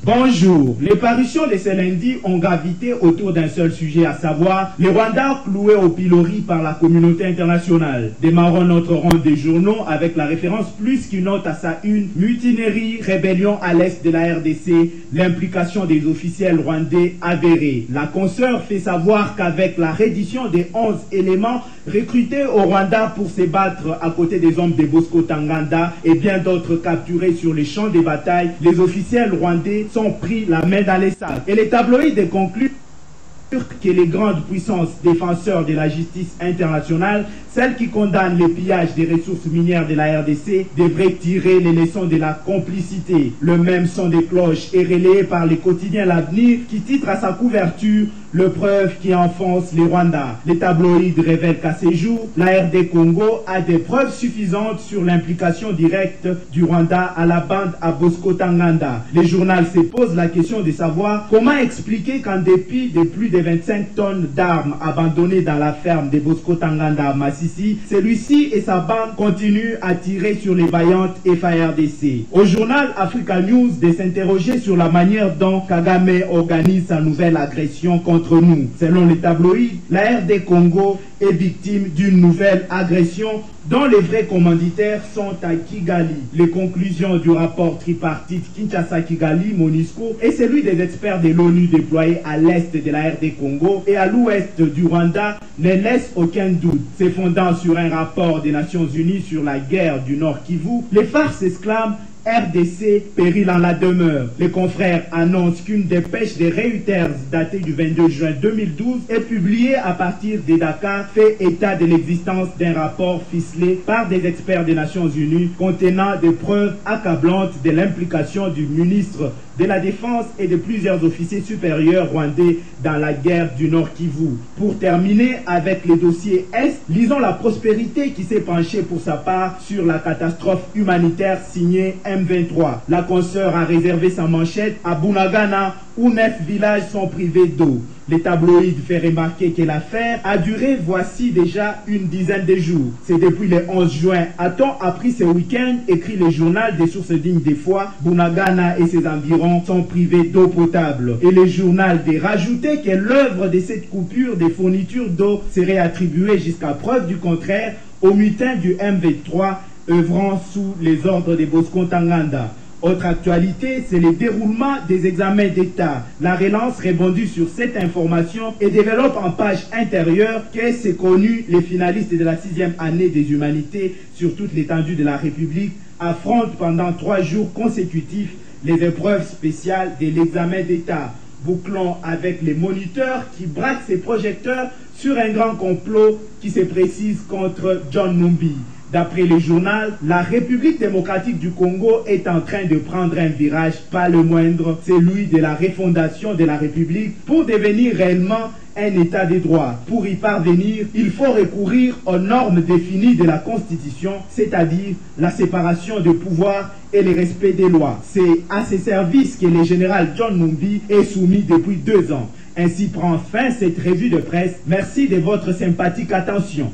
Bonjour. Les parutions de ce lundi ont gravité autour d'un seul sujet, à savoir les Rwandais cloués au pilori par la communauté internationale. Démarrons notre ronde des journaux avec la référence plus qu'une note à sa une: mutinerie, rébellion à l'est de la RDC, l'implication des officiels rwandais avérée. La consoeur fait savoir qu'avec la reddition des 11 éléments recrutés au Rwanda pour se battre à côté des hommes de Bosco Ntaganda et bien d'autres capturés sur les champs de bataille, les officiels rwandais sont pris la main dans les sacs. Et les tabloïds concluent que les grandes puissances défenseurs de la justice internationale, celles qui condamnent les pillages des ressources minières de la RDC, devraient tirer les leçons de la complicité. Le même son des cloches est relayé par les quotidiens L'Avenir qui titre à sa couverture « Le preuve qui enfonce les Rwandais ». Les tabloïds révèlent qu'à ces jours, la RD Congo a des preuves suffisantes sur l'implication directe du Rwanda à la bande à Bosco Ntaganda. Les journaux se posent la question de savoir comment expliquer qu'en dépit de plus de 25 tonnes d'armes abandonnées dans la ferme de Bosco Ntaganda à Massissi, celui-ci et sa bande continuent à tirer sur les vaillantes FARDC. Au journal Africa News de s'interroger sur la manière dont Kagame organise sa nouvelle agression contre nous. Selon les tabloïds, la RD Congo est victime d'une nouvelle agression dont les vrais commanditaires sont à Kigali. Les conclusions du rapport tripartite Kinshasa-Kigali, MONUSCO, et celui des experts de l'ONU déployés à l'est de la RD Congo et à l'ouest du Rwanda ne laissent aucun doute. Se fondant sur un rapport des Nations Unies sur la guerre du Nord Kivu, les FARC s'exclament RDC, péril en la demeure. Les confrères annoncent qu'une dépêche des Reuters datée du 22 juin 2012 est publiée à partir de Dakar, fait état de l'existence d'un rapport ficelé par des experts des Nations Unies contenant des preuves accablantes de l'implication du ministre de la Défense et de plusieurs officiers supérieurs rwandais dans la guerre du Nord Kivu. Pour terminer avec les dossiers Est, lisons La Prospérité qui s'est penchée pour sa part sur la catastrophe humanitaire signée M23. La consoeur a réservé sa manchette à Bunagana où 9 villages sont privés d'eau. Les tabloïds font remarquer que l'affaire a duré voici déjà une dizaine de jours. C'est depuis le 11 juin, a-t-on appris ce week-end, écrit le journal des sources dignes des fois, Bunagana et ses environs sont privés d'eau potable. Et le journal de rajouter que l'œuvre de cette coupure des fournitures d'eau serait attribuée jusqu'à preuve du contraire aux mutins du M23 œuvrant sous les ordres de Bosco Ntaganda. Autre actualité, c'est le déroulement des examens d'État. La relance rebondit sur cette information et développe en page intérieure que c'est connu, les finalistes de la 6e année des humanités sur toute l'étendue de la République affrontent pendant 3 jours consécutifs les épreuves spéciales de l'examen d'État. Bouclons avec les moniteurs qui braquent ses projecteurs sur un grand complot qui se précise contre John Numbi. D'après le journal, la République démocratique du Congo est en train de prendre un virage pas le moindre, celui de la refondation de la République pour devenir réellement un état de droit. Pour y parvenir, il faut recourir aux normes définies de la Constitution, c'est-à-dire la séparation des pouvoirs et le respect des lois. C'est à ces services que le général John Numbi est soumis depuis 2 ans. Ainsi prend fin cette revue de presse. Merci de votre sympathique attention.